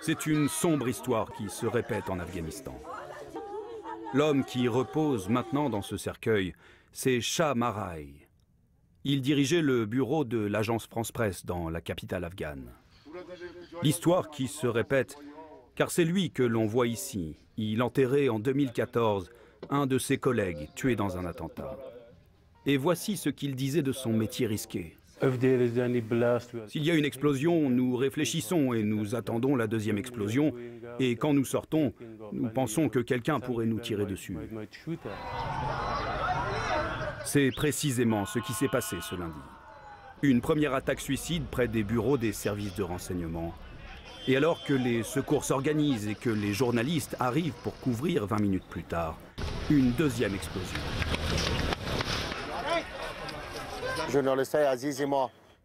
C'est une sombre histoire qui se répète en Afghanistan. L'homme qui repose maintenant dans ce cercueil, c'est Shah Maraï. Il dirigeait le bureau de l'agence France-Presse dans la capitale afghane. L'histoire qui se répète, car c'est lui que l'on voit ici. Il enterrait en 2014 un de ses collègues tué dans un attentat. Et voici ce qu'il disait de son métier risqué. S'il y a une explosion, nous réfléchissons et nous attendons la deuxième explosion. Et quand nous sortons, nous pensons que quelqu'un pourrait nous tirer dessus. C'est précisément ce qui s'est passé ce lundi. Une première attaque suicide près des bureaux des services de renseignement. Et alors que les secours s'organisent et que les journalistes arrivent pour couvrir 20 minutes plus tard, une deuxième explosion.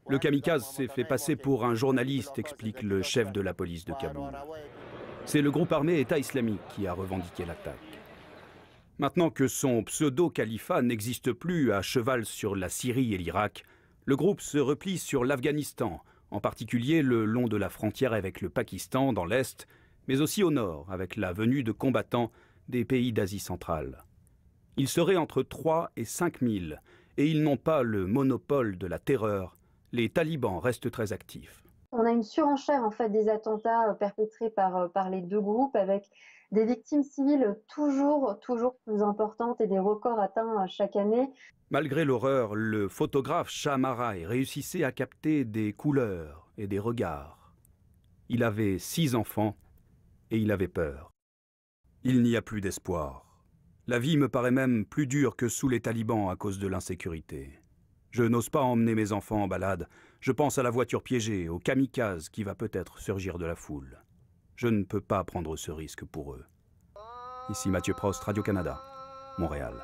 Le kamikaze s'est fait passer pour un journaliste, explique le chef de la police de Kaboul. C'est le groupe armé État islamique qui a revendiqué l'attaque. Maintenant que son pseudo-califat n'existe plus à cheval sur la Syrie et l'Irak, le groupe se replie sur l'Afghanistan, en particulier le long de la frontière avec le Pakistan dans l'Est, mais aussi au nord, avec la venue de combattants des pays d'Asie centrale. Ils seraient entre 3 et 5 000, et ils n'ont pas le monopole de la terreur. Les talibans restent très actifs. On a une surenchère en fait des attentats perpétrés par les deux groupes avec des victimes civiles toujours plus importantes et des records atteints chaque année. Malgré l'horreur, le photographe Shah Maraï réussissait à capter des couleurs et des regards. Il avait 6 enfants et il avait peur. Il n'y a plus d'espoir. La vie me paraît même plus dure que sous les talibans à cause de l'insécurité. Je n'ose pas emmener mes enfants en balade. Je pense à la voiture piégée, au kamikaze qui va peut-être surgir de la foule. Je ne peux pas prendre ce risque pour eux. Ici Mathieu Prost, Radio-Canada, Montréal.